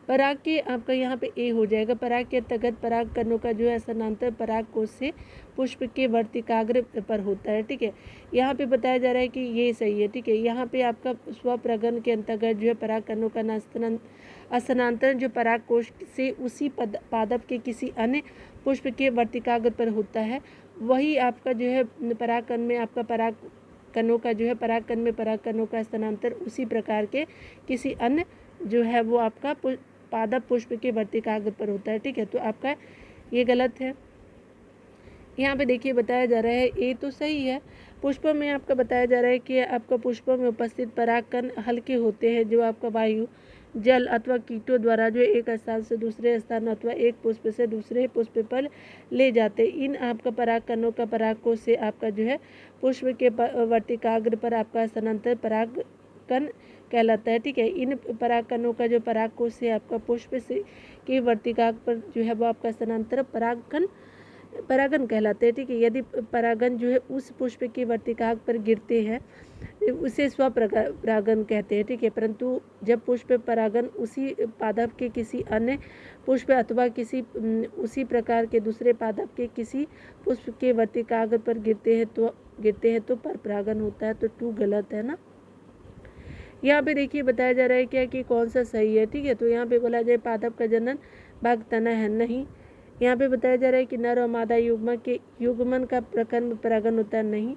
पराग के आपका यहाँ पे ए हो जाएगा। पराग के अंतर्गत परागकणों का जो है स्थानांतरण परागकोश से पुष्प के वर्तिकाग्र पर होता है। ठीक है। यहाँ पे बताया जा रहा है कि ये सही है। ठीक है। यहाँ पे आपका स्वपरागन के अंतर्गत जो है परागकणों का स्थानांतरण जो परागकोश से उसी पादप के किसी अन्य पुष्प के वर्तिकाग्र पर होता है, वही आपका जो है परागकण में आपका परागकणों का जो है परागकण में परागकणों का स्थानांतरण उसी प्रकार के किसी अन्य जो है वो आपका पादप पुष्प के वर्तिकाग्र पर होता है। ठीक है। तो आपका ये गलत है। यहाँ पे देखिए बताया जा रहा है ए तो सही है। पुष्पों में आपका बताया जा रहा है कि आपका पुष्पों में उपस्थित परागकण हल्के होते हैं, जो आपका वायु, जल अथवा कीटों द्वारा जो एक स्थान से दूसरे स्थान अथवा एक पुष्प से दूसरे पुष्प पर ले जाते। इन आपका परागकणों का परागकोश से आपका जो है पुष्प के वर्तिकाग्र पर आपका स्थानांतरण परागकण कहलाता है। ठीक है। इन परागकणों का जो परागकोश से आपका पुष्प से के वर्तिकाग्र पर जो है वो आपका स्थानांतरण परागन कहलाते हैं। ठीक है। यदि परागन जो है उस पुष्प के वर्तिकाग्र पर गिरते हैं, उसे स्वपरागन कहते हैं। ठीक है। परंतु जब पुष्प परागन उसी पादप के किसी अन्य पुष्प अथवा किसी उसी प्रकार के दूसरे पादप के किसी पुष्प के वर्तिकाग्र पर गिरते हैं तो परपरागन होता है। तो 2 गलत है ना। यहाँ पे देखिए बताया जा रहा है क्या कि कौन सा सही है। ठीक है। तो यहाँ पे बोला जाए पादप का जनन भाग तना है, नहीं। यहाँ पे बताया जा रहा है कि नर और मादा युग्मन का प्रकर्म परागन होता है, नहीं।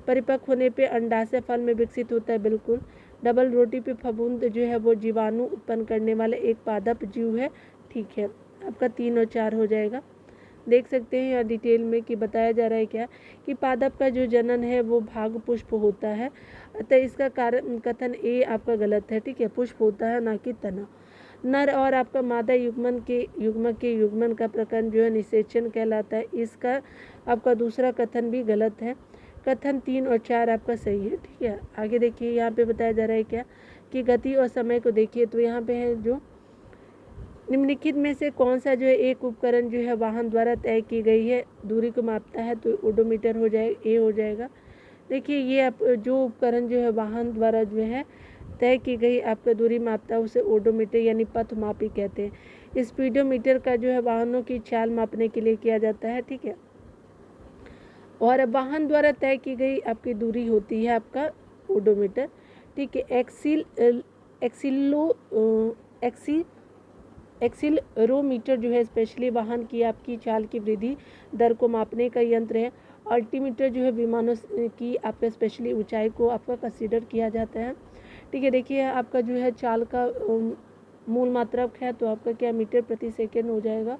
परिपक्व होने पे अंडाशय फल में विकसित होता है, बिल्कुल। डबल रोटी पे फफूंद जो है वो जीवाणु उत्पन्न करने वाले एक पादप जीव है, ठीक है। आपका 3 और 4 हो जाएगा। देख सकते हैं यहाँ डिटेल में कि बताया जा रहा है क्या कि पादप का जो जनन है वो भाग पुष्प होता है, अतः इसका कारण कथन ए आपका गलत है। ठीक है। पुष्प होता है, ना कि तना। नर और आपका मादा युग्मक के युग्मन का प्रकरण जो है निषेचन कहलाता है, इसका आपका दूसरा कथन भी गलत है। कथन 3 और 4 आपका सही है। ठीक है। आगे देखिए यहाँ पे बताया जा रहा है क्या कि गति और समय को देखिए, तो यहाँ पे है जो निम्नलिखित में से कौन सा जो है एक उपकरण जो है वाहन द्वारा तय की गई है दूरी को मापता है, तो ओडोमीटर हो जाएगा, ए हो जाएगा। देखिए ये आप जो उपकरण जो है वाहन द्वारा जो है तय की गई आपका दूरी मापता है उसे ओडोमीटर यानी पथ मापी कहते हैं। स्पीडोमीटर का जो है वाहनों की चाल मापने के लिए किया जाता है। ठीक है। और वाहन द्वारा तय की गई आपकी दूरी होती है आपका ओडोमीटर। ठीक है। एक्सीलरोमीटर जो है स्पेशली वाहन की आपकी चाल की वृद्धि दर को मापने का यंत्र है। अल्टीमीटर जो है विमानों की आपका स्पेशली ऊंचाई को आपका कंसीडर किया जाता है। ठीक है। देखिए आपका जो है चाल का मूल मात्रक है, तो आपका क्या मीटर प्रति सेकेंड हो जाएगा।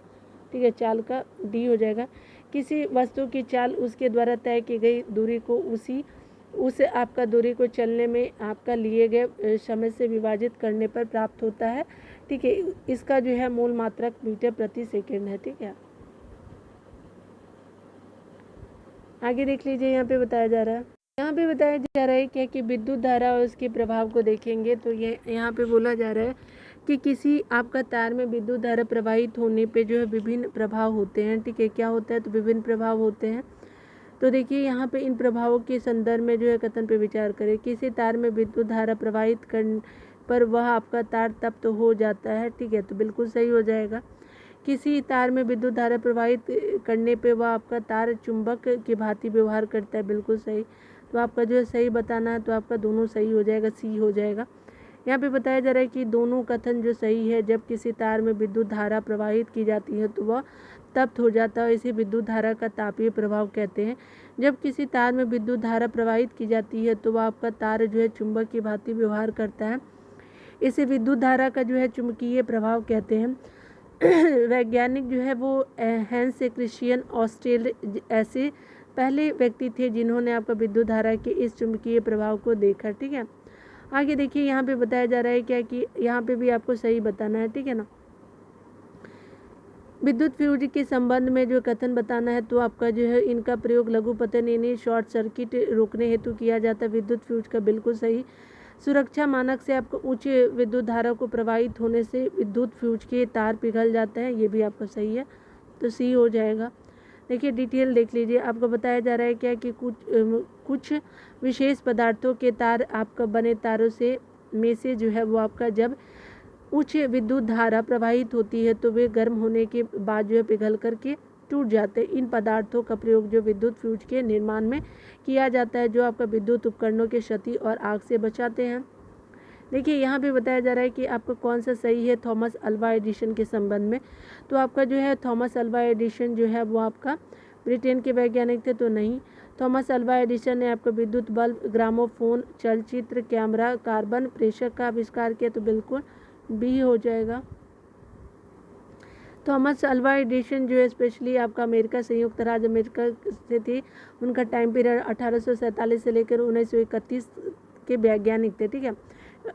ठीक है। चाल का डी हो जाएगा। किसी वस्तु की चाल उसके द्वारा तय की गई दूरी को उसी उस आपका दूरी को चलने में आपका लिए गए समय से विभाजित करने पर प्राप्त होता है। ठीक है, इसका जो है मूल मात्रक मीटर प्रति सेकंड है। ठीक है, आगे देख लीजिए, यहाँ पे बताया जा रहा है, यहाँ पे बताया जा रहा है क्या कि विद्युत धारा और उसके प्रभाव को देखेंगे तो ये यहाँ पे बोला जा रहा है कि किसी आपका तार में विद्युत धारा प्रवाहित होने पे जो है विभिन्न प्रभाव होते हैं। ठीक है, क्या होता है, तो विभिन्न प्रभाव होते हैं। तो देखिए यहाँ पे इन प्रभावों के संदर्भ में जो है कथन पे विचार करें। किसी तार में विद्युत धारा प्रवाहित कर पर वह आपका तार तप्त हो जाता है। ठीक है, तो बिल्कुल सही हो जाएगा। किसी तार में विद्युत धारा प्रवाहित करने पे वह आपका तार चुंबक की भांति व्यवहार करता है। बिल्कुल सही। तो आपका जो है सही बताना है, तो आपका दोनों सही हो जाएगा, सी हो जाएगा। यहाँ पे बताया जा रहा है कि दोनों कथन जो सही है, जब किसी तार में विद्युत धारा प्रवाहित की जाती है तो वह तप्त हो जाता है, इसे विद्युत धारा का तापीय प्रभाव कहते हैं। जब किसी तार में विद्युत धारा प्रवाहित की जाती है तो वह आपका तार जो है चुंबक की भांति व्यवहार करता है, इसे विद्युत धारा का जो है चुंबकीय प्रभाव कहते हैं। वैज्ञानिक जो है वो हैंस क्रिश्चियन ऑस्ट्रेल ऐसे पहले व्यक्ति थे जिन्होंने आपका विद्युत धारा के इस चुंबकीय प्रभाव को देखा। ठीक है, आगे देखिए, यहाँ पे बताया जा रहा है क्या कि यहाँ पे भी आपको सही बताना है। ठीक है ना, विद्युत फ्यूज के संबंध में जो कथन बताना है तो आपका जो है इनका प्रयोग लघुपतन यानी शॉर्ट सर्किट रोकने हेतु किया जाता है। विद्युत फ्यूज का बिल्कुल सही। सुरक्षा मानक से आपको उच्च विद्युत धारा को प्रवाहित होने से विद्युत फ्यूज के तार पिघल जाते हैं, ये भी आपका सही है, तो सी हो जाएगा। देखिए डिटेल देख लीजिए, आपको बताया जा रहा है क्या कि कुछ विशेष पदार्थों के तार आपका बने तारों से में से जो है वो आपका जब उच्च विद्युत धारा प्रवाहित होती है तो वे गर्म होने के बाद जो है पिघल करके टूट जाते हैं। इन पदार्थों का प्रयोग जो विद्युत फ्यूज के निर्माण में किया जाता है, जो आपका विद्युत उपकरणों के क्षति और आग से बचाते हैं। देखिए यहाँ पे बताया जा रहा है कि आपका कौन सा सही है थॉमस अल्वा एडिसन के संबंध में। तो आपका जो है थॉमस अल्वा एडिसन जो है वो आपका ब्रिटेन के वैज्ञानिक थे, तो नहीं। थॉमस अल्वा एडिसन ने आपका विद्युत बल्ब, ग्रामोफोन, चलचित्र कैमरा, कार्बन प्रेषक का आविष्कार किया, तो बिल्कुल बी हो जाएगा। थॉमस अल्वा एडिसन जो है स्पेशली आपका अमेरिका, संयुक्त राज्य अमेरिका से थे। उनका टाइम पीरियड 1847 से लेकर 1931 के वैज्ञानिक थे। ठीक है,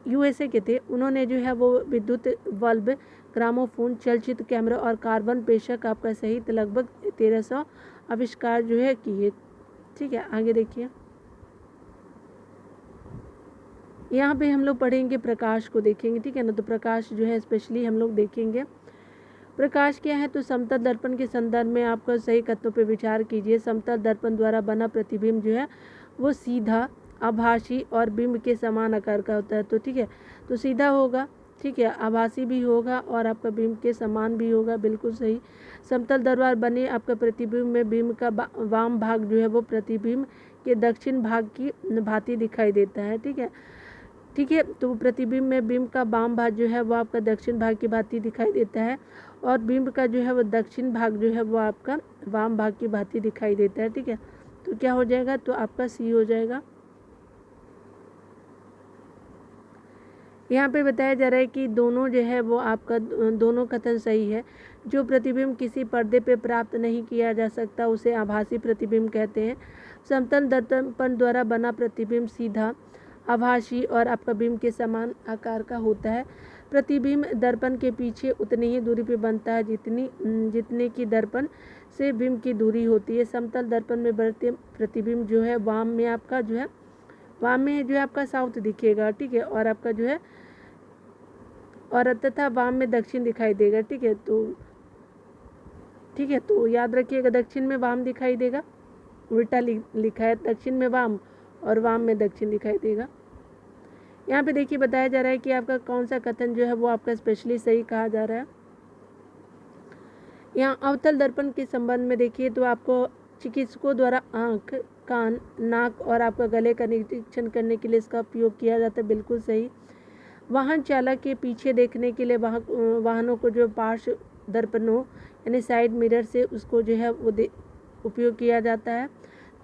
यूएसए के थे। उन्होंने जो है वो विद्युत बल्ब, ग्रामोफोन, चलचित्र कैमरा और कार्बन प्रेषक आपका सहित लगभग 1300 आविष्कार जो है किए। ठीक है, आगे देखिए, यहाँ पे हम लोग पढ़ेंगे प्रकाश को देखेंगे। ठीक है ना, तो प्रकाश जो है स्पेशली हम लोग देखेंगे। प्रकाश क्या है, तो समतल दर्पण के संदर्भ में आपको सही कथनों पे विचार कीजिए। समतल दर्पण द्वारा बना प्रतिबिंब जो है वो सीधा, आभासी और बिंब के समान आकार का होता है। तो ठीक है, तो सीधा होगा, ठीक है, आभासी भी होगा और आपका बिंब के समान भी होगा, बिल्कुल सही। समतल दरबार बने आपका प्रतिबिंब में बिंब का वाम भाग जो है वो प्रतिबिंब के दक्षिण भाग की भांति दिखाई देता है। ठीक है, ठीक है, तो प्रतिबिंब में बिंब का वाम भाग जो है वो आपका दक्षिण भाग की भांति दिखाई देता है और बिंब का जो है वो दक्षिण भाग जो है वो आपका वाम भाग की भांति दिखाई देता है। ठीक है, तो क्या हो जाएगा, तो आपका सी हो जाएगा। यहाँ पे बताया जा रहा है कि दोनों जो है वो आपका दोनों कथन सही है। जो प्रतिबिंब किसी पर्दे पे प्राप्त नहीं किया जा सकता उसे आभासी प्रतिबिंब कहते हैं। समतल दर्पण द्वारा बना प्रतिबिंब सीधा, आभासी और आपका बिंब के समान आकार का होता है। प्रतिबिंब दर्पण के पीछे उतनी ही दूरी पे बनता है जितने की दर्पण से बिंब की दूरी होती है। समतल दर्पण में बढ़ते प्रतिबिंब जो है वाम में आपका जो है आपका साउथ दिखेगा। ठीक है, और आपका जो है और तथा वाम में दक्षिण दिखाई देगा। ठीक है, तो याद रखिएगा दक्षिण में वाम दिखाई देगा, उल्टा लिखा है, दक्षिण में वाम और वाम में दक्षिण दिखाई देगा। यहाँ पे देखिए बताया जा रहा है कि आपका कौन सा कथन जो है वो आपका स्पेशली सही कहा जा रहा है। यहाँ अवतल दर्पण के संबंध में देखिए तो आपको चिकित्सकों द्वारा आँख, कान, नाक और आपका गले का निरीक्षण करने के लिए इसका उपयोग किया जाता है, बिल्कुल सही। वाहन चालक के पीछे देखने के लिए वाहनों को जो पार्श्व दर्पणों यानी साइड मिरर से उसको जो है वो उपयोग किया जाता है,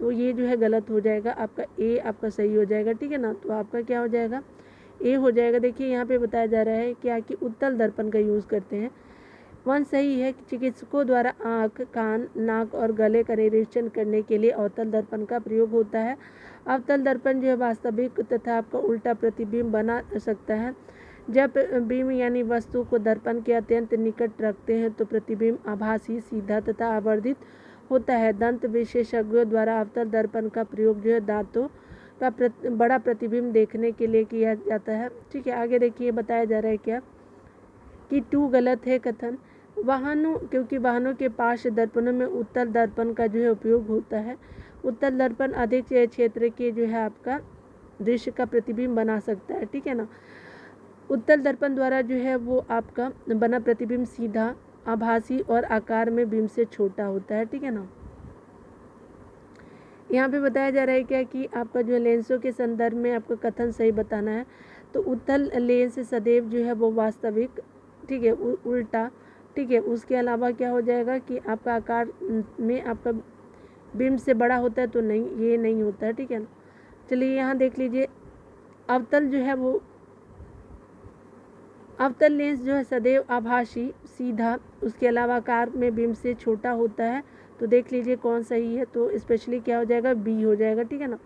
तो ये जो है गलत हो जाएगा, आपका ए आपका सही हो जाएगा। ठीक है ना, तो आपका क्या हो जाएगा, ए हो जाएगा। देखिए यहाँ पे बताया जा रहा है क्या कि उत्तल दर्पण का यूज़ करते हैं। वन सही है कि चिकित्सकों द्वारा आँख, कान, नाक और गले का निरीक्षण करने के लिए अवतल दर्पण का प्रयोग होता है। अवतल दर्पण जो है वास्तविक तथा आपका उल्टा प्रतिबिंब बना सकता है। जब बिंब यानी वस्तु को दर्पण के अत्यंत निकट रखते हैं तो प्रतिबिंब आभासी, सीधा तथा आवर्धित होता है। दंत विशेषज्ञों द्वारा अवतल दर्पण का प्रयोग जो है दांतों का बड़ा प्रतिबिंब देखने के लिए किया जाता है। ठीक है, आगे देखिए बताया जा रहा है क्या कि 2 गलत है कथन। क्योंकि वाहनों के पार्श्व दर्पणों में उत्तल दर्पण का जो है उपयोग होता है। उत्तल दर्पण अधिक क्षेत्र के जो है आपका दृश्य का प्रतिबिंब बना सकता है। ठीक है ना। उत्तल दर्पण द्वारा जो है वो आपका बना प्रतिबिंब सीधा, आभासी और आकार में बिंब से छोटा होता है। ठीक है ना। यहाँ पे बताया जा रहा है क्या कि आपका जो लेंसों के संदर्भ में आपका कथन सही बताना है। तो उत्तल लेंस सदैव जो है वो वास्तविक, ठीक है, उल्टा, ठीक है। उसके अलावा क्या हो जाएगा कि आपका आकार में आपका बिंब से बड़ा होता है, तो नहीं, ये नहीं होता है। ठीक है ना। चलिए यहाँ देख लीजिए, अवतल जो है वो अवतल लेंस जो है सदैव आभासी, सीधा, उसके अलावा आकार में बिंब से छोटा होता है। तो देख लीजिए कौन सही है। तो स्पेशली क्या हो जाएगा, बी हो जाएगा। ठीक है ना।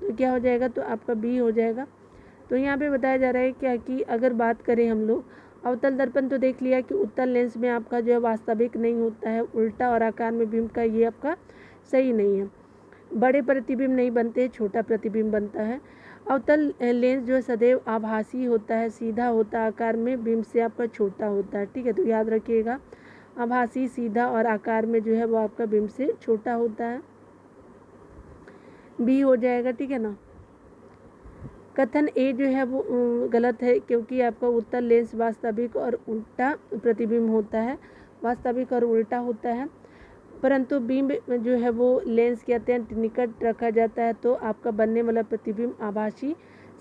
तो क्या हो जाएगा, तो आपका बी हो जाएगा। तो यहाँ पे बताया जा रहा है क्या कि अगर बात करें हम लोग अवतल दर्पण, तो देख लिया कि उत्तल लेंस में आपका जो है वास्तविक नहीं होता है, उल्टा और आकार में बिंब का ये आपका सही नहीं है। बड़े प्रतिबिंब नहीं बनते, छोटा प्रतिबिंब बनता है। अवतल लेंस जो है सदैव आभासी होता है, सीधा होता है, आकार में बिंब से आपका छोटा होता है। ठीक है, तो याद रखिएगा, आभासी, सीधा और आकार में जो है वो आपका बिंब से छोटा होता है। बी हो जाएगा। ठीक है ना। कथन ए जो है वो गलत है, क्योंकि आपका उत्तल लेंस वास्तविक और उल्टा प्रतिबिंब होता है, वास्तविक और उल्टा होता है। परंतु बिंब जो है वो लेंस के अत्यंत निकट रखा जाता है तो आपका बनने वाला प्रतिबिंब आभासी,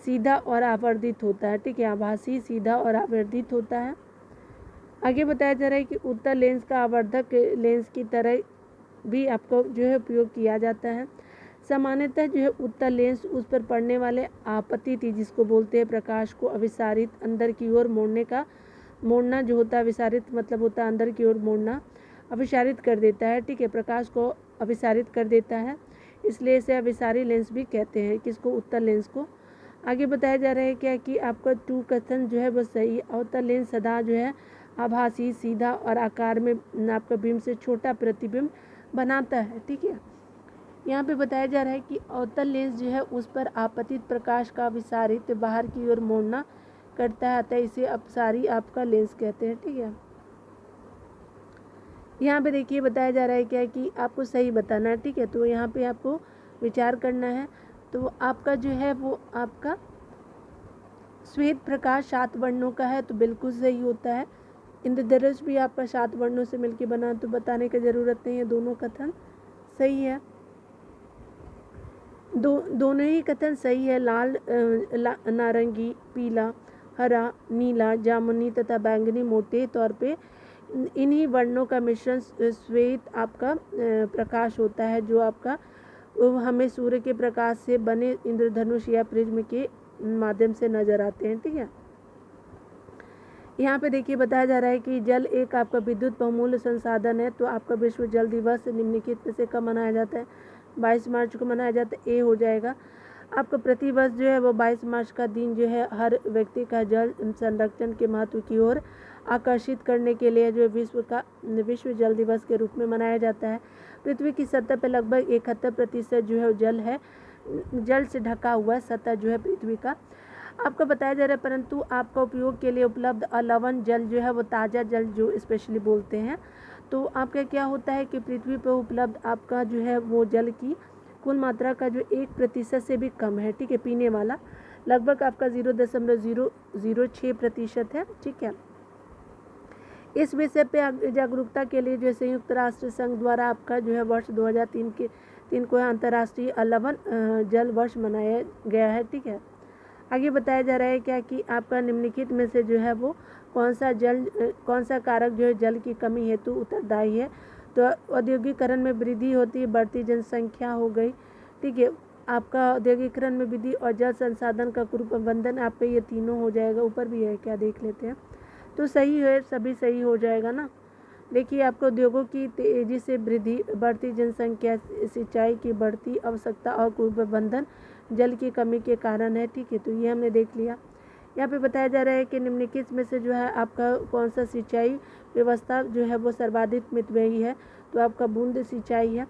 सीधा और आवर्धित होता है। ठीक है, आभासी, सीधा और आवर्धित होता है। आगे बताया जा रहा है कि उत्तल लेंस का आवर्धक लेंस की तरह भी आपको जो है उपयोग किया जाता है। सामान्यतः जो है उत्तल लेंस उस पर पड़ने वाले आपतित, जिसको बोलते हैं प्रकाश को अभिसारित अंदर की ओर मोड़ना जो होता है, अभिसारित मतलब होता है अंदर की ओर मोड़ना, अभिसारित कर देता है। ठीक है, प्रकाश को अभिसारित कर देता है, इसलिए इसे अभिसारी लेंस भी कहते हैं, किसको, उत्तल लेंस को। आगे बताया जा रहा है क्या कि आपका 2 कथन जो है वो सही। अवतल लेंस सदा जो है आभासी, सीधा और आकार में आपका बिंब से छोटा प्रतिबिंब बनाता है। ठीक है, यहाँ पे बताया जा रहा है कि अवतल लेंस जो है उस पर आपतित प्रकाश का अभिसारित बाहर की ओर मोड़ना करता है, अतः इसे अपसारी आपका लेंस कहते हैं। ठीक है, यहाँ पे देखिए बताया जा रहा है क्या कि आपको सही बताना है। ठीक है, तो यहाँ पे आपको विचार करना है। तो आपका जो है वो आपका श्वेत प्रकाश 7 वर्णों का है, तो बिल्कुल सही होता है। इंद्रधनुष भी आपका 7 वर्णों से मिलकर बना, तो बताने की ज़रूरत नहीं है, दोनों कथन सही है। दोनों ही कथन सही है। लाल, नारंगी, पीला, हरा, नीला, जामुनी तथा बैंगनी मोटे तौर पे इन्हीं वर्णों का मिश्रण श्वेत आपका प्रकाश होता है, जो आपका हमें सूर्य के प्रकाश से बने इंद्रधनुष या प्रिज्म के माध्यम से नजर आते हैं। ठीक है, यहाँ पे देखिए बताया जा रहा है कि जल एक आपका विद्युत बहुमूल्य संसाधन है। तो आपका विश्व जल दिवस निम्नलिखित में से कब मनाया जाता है, 22 मार्च को मनाया जाता है, ए हो जाएगा। आपका प्रतिवर्ष जो है वो 22 मार्च का दिन जो है हर व्यक्ति का जल संरक्षण के महत्व की ओर आकर्षित करने के लिए जो विश्व जल दिवस के रूप में मनाया जाता है। पृथ्वी की सतह पर लगभग 71% जो है जल है, जल से ढका हुआ सतह जो है पृथ्वी का आपका बताया जा रहा है। परंतु आपका उपयोग के लिए उपलब्ध अलवण जल जो है वो ताज़ा जल जो स्पेशली बोलते हैं। तो आपका क्या होता है कि पृथ्वी पर उपलब्ध आपका जो है वो जल की कुल मात्रा का जो 1% से भी कम है। ठीक है, पीने वाला लगभग आपका 0.006% है। ठीक है, इस विषय पे जागरूकता के लिए जो संयुक्त राष्ट्र संघ द्वारा आपका जो है वर्ष 2003 को अंतर्राष्ट्रीय अलवण जल वर्ष मनाया गया है। ठीक है, आगे बताया जा रहा है क्या कि आपका निम्नलिखित में से जो है वो कौन सा कारक जो है जल की कमी हेतु उत्तरदायी है। तो औद्योगिकरण में वृद्धि होती है, बढ़ती जनसंख्या हो गई। ठीक है, आपका औद्योगिकरण में वृद्धि और जल संसाधन का कुप्रबंधन, आपका ये तीनों हो जाएगा। ऊपर भी है क्या, देख लेते हैं। तो सही है, सभी सही हो जाएगा ना। देखिए आपको उद्योगों की तेजी से वृद्धि, बढ़ती जनसंख्या, सिंचाई की बढ़ती आवश्यकता और कुप्रबंधन जल की कमी के कारण है। ठीक है, तो ये हमने देख लिया। यहाँ पे बताया जा रहा है कि निम्नलिखित में से जो है आपका कौन सा सिंचाई व्यवस्था जो है वो सर्वाधिक मितव्ययी है। तो आपका बूंद सिंचाई है,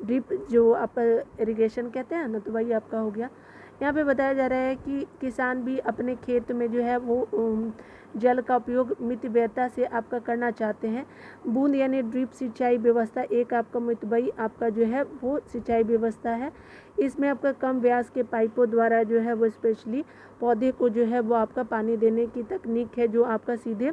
ड्रिप जो आपका इरिगेशन कहते हैं ना, तो वही आपका हो गया। यहाँ पे बताया जा रहा है कि किसान भी अपने खेत में जो है वो जल का उपयोग मितव्ययता से आपका करना चाहते हैं। बूंद यानी ड्रिप सिंचाई व्यवस्था एक आपका मितव्ययी आपका जो है वो सिंचाई व्यवस्था है। इसमें आपका कम व्यास के पाइपों द्वारा जो है वो स्पेशली पौधे को जो है वो आपका पानी देने की तकनीक है, जो आपका सीधे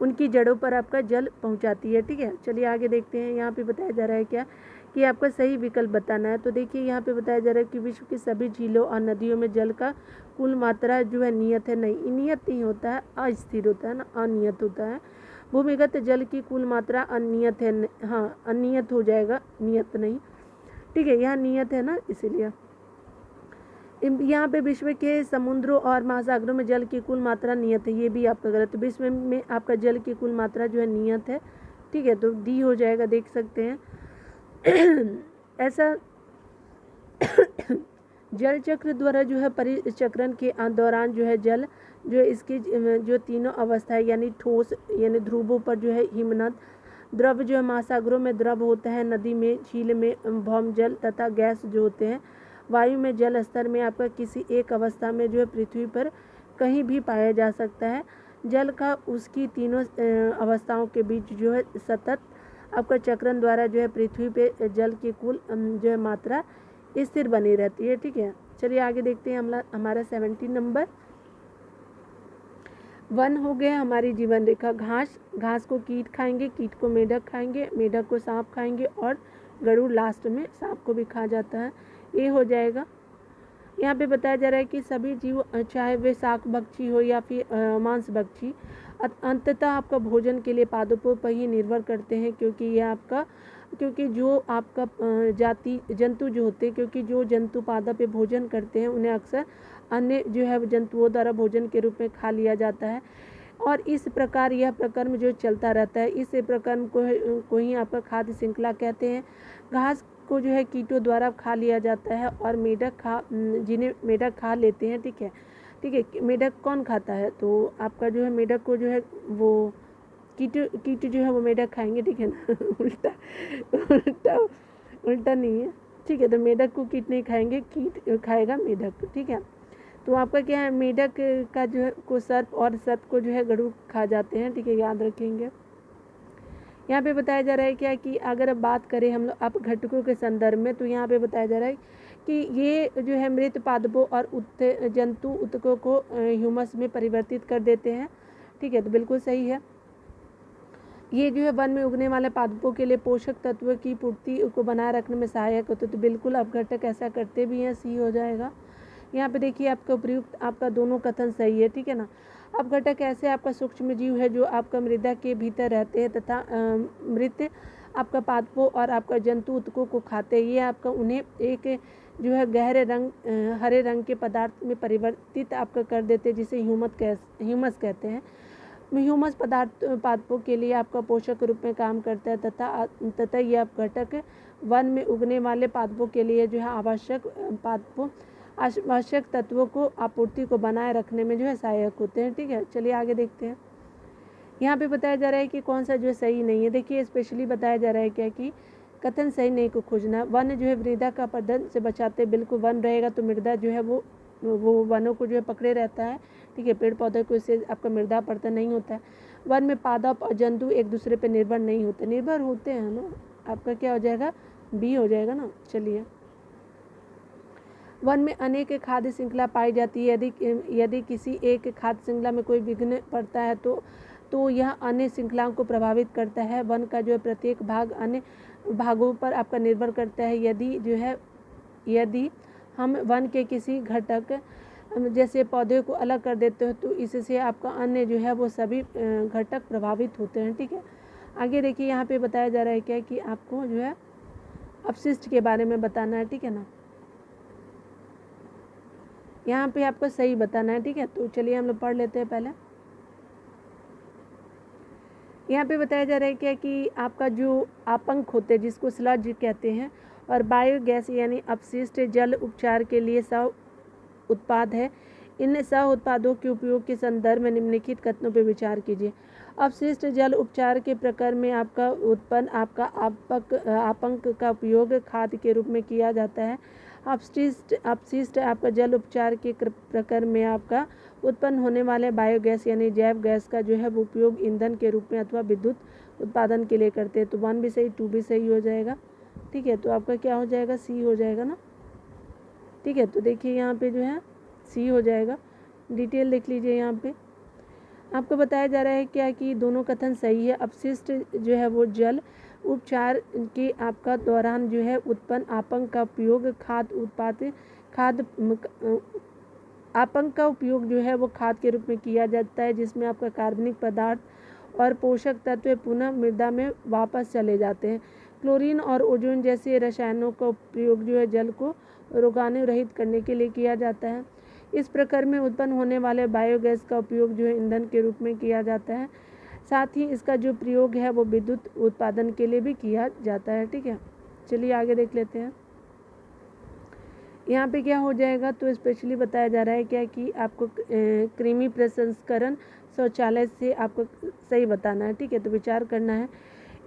उनकी जड़ों पर आपका जल पहुंचाती है। ठीक है, चलिए आगे देखते हैं। यहाँ पे बताया जा रहा है क्या कि आपका सही विकल्प बताना है। तो देखिए यहाँ पे बताया जा रहा है कि विश्व की सभी झीलों और नदियों में जल का कुल मात्रा जो है नियत है। नहीं, नियत नहीं होता है, अस्थिर होता है ना, अनियत होता है। भूमिगत जल की कुल मात्रा अनियत है। हाँ, अनियत हो जाएगा, नियत नहीं। ठीक है, यहाँ नियत है ना, इसीलिए। यहाँ पे विश्व के समुद्रों और महासागरों में जल की कुल मात्रा नियत है, ये भी आपका गलत है। विश्व में आपका जल की कुल मात्रा जो है नियत है। ठीक है, तो डी हो जाएगा, देख सकते हैं। ऐसा जल चक्र द्वारा जो है परिचक्रण के दौरान जो है जल जो है इसकी जो तीनों अवस्थाएं यानी ठोस यानी ध्रुवों पर जो है हिमनद, द्रव जो है महासागरों में द्रव होता है, नदी में, झील में भौम जल तथा गैस जो होते हैं। वायु में जल स्तर में आपका किसी एक अवस्था में जो है पृथ्वी पर कहीं भी पाया जा सकता है। जल का उसकी तीनों अवस्थाओं के बीच जो है सतत आपका चक्रण द्वारा जो है पृथ्वी पे जल की कुल जो है मात्रा स्थिर बनी रहती है। ठीक है, चलिए आगे देखते हैं। हमारा 17 नंबर वन हो गया हमारी जीवन रेखा। घास, घास को कीट खाएंगे, कीट को मेढक खाएंगे, मेढक को सांप खाएंगे और गरुड़ लास्ट में सांप को भी खा जाता है, ये हो जाएगा। यहाँ पे बताया जा रहा है कि सभी जीव चाहे वे शाक भक्षी हो या फिर मांस भक्षी अंततः आपका भोजन के लिए पादपों पर ही निर्भर करते हैं, क्योंकि जो आपका जाति जंतु जो होते हैं, क्योंकि जो जंतु पादप पे भोजन करते हैं उन्हें अक्सर अन्य जो है जंतुओं द्वारा भोजन के रूप में खा लिया जाता है, और इस प्रकार यह प्रक्रम जो चलता रहता है। इस प्रक्रम को ही आपका खाद्य श्रृंखला कहते हैं। घास को जो है कीटों द्वारा खा लिया जाता है और जिन्हें मेढक खा लेते हैं। ठीक है, ठीक है, मेढक कौन खाता है, तो आपका जो है मेढक को जो है वो कीट जो है वो मेढक खाएंगे। ठीक है ना, उल्टा उल्टा उल्टा नहीं है। ठीक है, तो मेढक को कीट नहीं खाएंगे, कीट खाएगा मेढक। ठीक है, तो आपका क्या है, मेढक का जो है को सर्प और सर्प को जो है गरुड़ खा जाते हैं। ठीक है, याद रखेंगे। यहाँ पे बताया जा रहा है क्या कि अगर अब बात करें हम लोग आप घटकों के संदर्भ में, तो यहाँ पे बताया जा रहा है कि ये जो है मृत पादपों और जंतु उत्तकों को ह्यूमस में परिवर्तित कर देते हैं। ठीक है, तो बिल्कुल सही है। ये जो है वन में उगने वाले पादपों के लिए पोषक तत्व की पूर्ति को बनाए रखने में सहायक होते, तो बिल्कुल अपघटक ऐसा करते भी हैं, सी हो जाएगा। यहाँ पे देखिए आपका प्रयुक्त आपका दोनों कथन सही है। ठीक है ना, अपघटक ऐसे आपका सूक्ष्म जीव है जो आपका मृदा के भीतर रहते हैं तथा मृत आपका पादपों और आपका जंतु उत्तकों को खाते हैं। ये आपका उन्हें एक जो है गहरे रंग हरे रंग के पदार्थ में परिवर्तित आपका कर देते हैं, जिसे ह्यूमस कहते हैं। ह्यूमस पदार्थ पादपों के लिए आपका पोषक रूप में काम करता है तथा यह अपघटक वन में उगने वाले पादपों के लिए जो है आवश्यक तत्वों को आपूर्ति को बनाए रखने में जो है सहायक होते हैं। ठीक है, चलिए आगे देखते हैं। यहाँ पे बताया जा रहा है कि कौन सा जो है सही नहीं है। देखिए स्पेशली बताया जा रहा है क्या कि कथन सही नहीं को खोजना। वन जो है मृदा का अपरदन से बचाते, बिल्कुल वन रहेगा तो मृदा जो है वो वनों को जो है पकड़े रहता है। ठीक है, पेड़ पौधे को इससे आपका मृदा अपरदन नहीं होता है। वन में पादप और जंतु एक दूसरे पर निर्भर नहीं होते, निर्भर होते हैं ना, आपका क्या हो जाएगा, बी हो जाएगा ना। चलिए, वन में अनेक खाद्य श्रृंखला पाई जाती है। यदि किसी एक खाद्य श्रृंखला में कोई विघ्न पड़ता है तो यह अन्य श्रृंखलाओं को प्रभावित करता है। वन का जो है प्रत्येक भाग अन्य भागों पर आपका निर्भर करता है। यदि हम वन के किसी घटक जैसे पौधे को अलग कर देते हो तो इससे आपका अन्य जो है वो सभी घटक प्रभावित होते हैं। ठीक है, आगे देखिए यहाँ पे बताया जा रहा है क्या कि आपको जो है अपशिष्ट के बारे में बताना है। ठीक है ना, यहाँ पे आपको सही बताना है। ठीक है, तो चलिए हम लोग पढ़ लेते हैं पहले। यहाँ पे बताया जा रहा है क्या कि आपका जो आपंक होते हैं जिसको स्लज कहते हैं और बायोगैस यानी अपशिष्ट जल उपचार के लिए सह उत्पाद है। इन सह उत्पादों के उपयोग के संदर्भ में निम्नलिखित कथनों पर विचार कीजिए। अपशिष्ट जल उपचार के प्रकार में आपका उत्पन्न आपका आपंक का उपयोग खाद के रूप में किया जाता है। अपशिष्ट आपका जल उपचार के प्रकार में आपका उत्पन्न होने वाले बायोगैस यानी जैव गैस का जो है वो उपयोग ईंधन के रूप में अथवा विद्युत उत्पादन के लिए करते हैं। तो 1 भी सही, 2 भी सही हो जाएगा। ठीक है, तो आपका क्या हो जाएगा, सी हो जाएगा ना। ठीक है, तो देखिए यहाँ पे जो है सी हो जाएगा। डिटेल देख लीजिए। यहाँ पे आपको बताया जा रहा है क्या कि दोनों कथन सही है। अपशिष्ट जो है वो जल उपचार के आपका दौरान जो है उत्पन्न आपंक का उपयोग आपंक का उपयोग जो है वो खाद के रूप में किया जाता है, जिसमें आपका कार्बनिक पदार्थ और पोषक तत्व पुनः मृदा में वापस चले जाते हैं। क्लोरीन और ओजोन जैसे रसायनों का उपयोग जो है जल को रोगाणु रहित करने के लिए किया जाता है। इस प्रकार में उत्पन्न होने वाले बायोगैस का उपयोग जो है ईंधन के रूप में किया जाता है। साथ ही इसका जो प्रयोग है वो विद्युत उत्पादन के लिए भी किया जाता है। ठीक है, चलिए आगे देख लेते हैं। यहाँ पे क्या हो जाएगा, तो स्पेशली बताया जा रहा है क्या कि आपको कृमि प्रसंस्करण शौचालय से आपको सही बताना है। ठीक है, तो विचार करना है।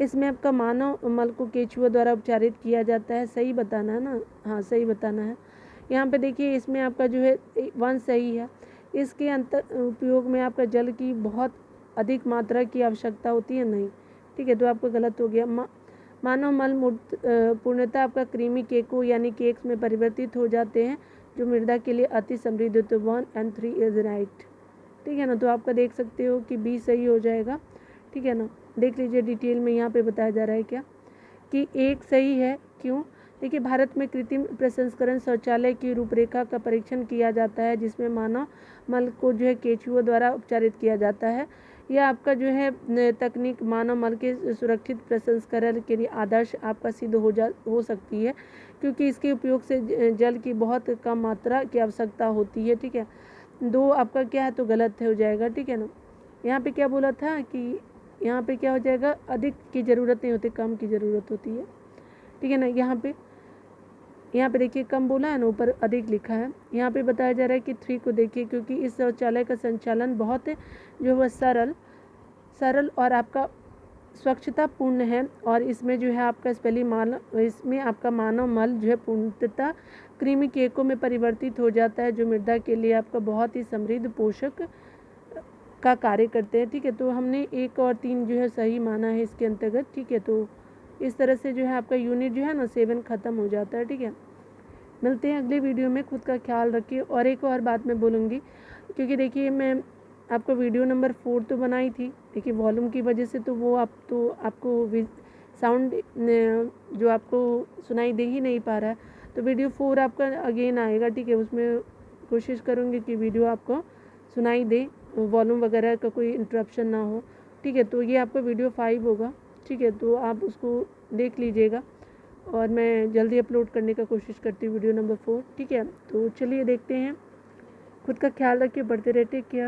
इसमें आपका मानव मल को केंचुआ द्वारा उपचारित किया जाता है, सही बताना है ना। हाँ, सही बताना है। यहाँ पे देखिए इसमें आपका जो है 1 सही है। इसके उपयोग में आपका जल की बहुत अधिक मात्रा की आवश्यकता होती है, नहीं। ठीक है, तो आपका गलत हो गया। मानव मल पूर्णतः आपका कृमि केको यानी केक्स में परिवर्तित हो जाते हैं जो मृदा के लिए अति समृद्ध। तो 1 and 3 इज राइट। ठीक है ना, तो आपका देख सकते हो कि बी सही हो जाएगा। ठीक है ना, देख लीजिए डिटेल में। यहाँ पे बताया जा रहा है क्या कि 1 सही है। क्यों? देखिए, भारत में कृत्रिम प्रसंस्करण शौचालय की रूपरेखा का परीक्षण किया जाता है, जिसमें मानव मल को जो है केंचुओं द्वारा उपचारित किया जाता है। यह आपका जो है तकनीक मानव मल के सुरक्षित प्रसंस्करण के लिए आदर्श आपका सिद्ध हो सकती है, क्योंकि इसके उपयोग से जल की बहुत कम मात्रा की आवश्यकता होती है। ठीक है, 2 आपका क्या है, तो गलत हो जाएगा। ठीक है ना, यहाँ पे क्या बोला था कि यहाँ पे क्या हो जाएगा, अधिक की ज़रूरत नहीं होती, कम की ज़रूरत होती है। ठीक है ना, यहाँ पे देखिए कम बोला है ना, ऊपर अधिक लिखा है। यहाँ पे बताया जा रहा है कि 3 को देखिए, क्योंकि इस शौचालय का संचालन बहुत जो है सरल और आपका स्वच्छतापूर्ण है, और इसमें जो है आपका इसमें आपका मानव मल जो है पूर्णतः कृमि केकों में परिवर्तित हो जाता है, जो मृदा के लिए आपका बहुत ही समृद्ध पोषक का कार्य करते हैं। ठीक है, तो हमने 1 और 3 जो है सही माना है इसके अंतर्गत। ठीक है, तो इस तरह से जो है आपका यूनिट जो है ना 7 ख़त्म हो जाता है। ठीक है, मिलते हैं अगले वीडियो में। खुद का ख्याल रखिए। और एक और बात मैं बोलूँगी, क्योंकि देखिए मैं आपको वीडियो नंबर 4 तो बनाई थी, देखिए वॉल्यूम की वजह से तो वो आपको साउंड जो आपको सुनाई दे ही नहीं पा रहा है। तो वीडियो 4 आपका अगेन आएगा। ठीक है, उसमें कोशिश करूँगी कि वीडियो आपको सुनाई दे, वॉल्यूम वगैरह का कोई इंटरप्शन ना हो। ठीक है, तो ये आपका वीडियो 5 होगा। ठीक है, तो आप उसको देख लीजिएगा, और मैं जल्दी अपलोड करने का कोशिश करती हूँ वीडियो नंबर 4। ठीक है, तो चलिए देखते हैं। खुद का ख्याल रखिए, बढ़ते रहते क्या।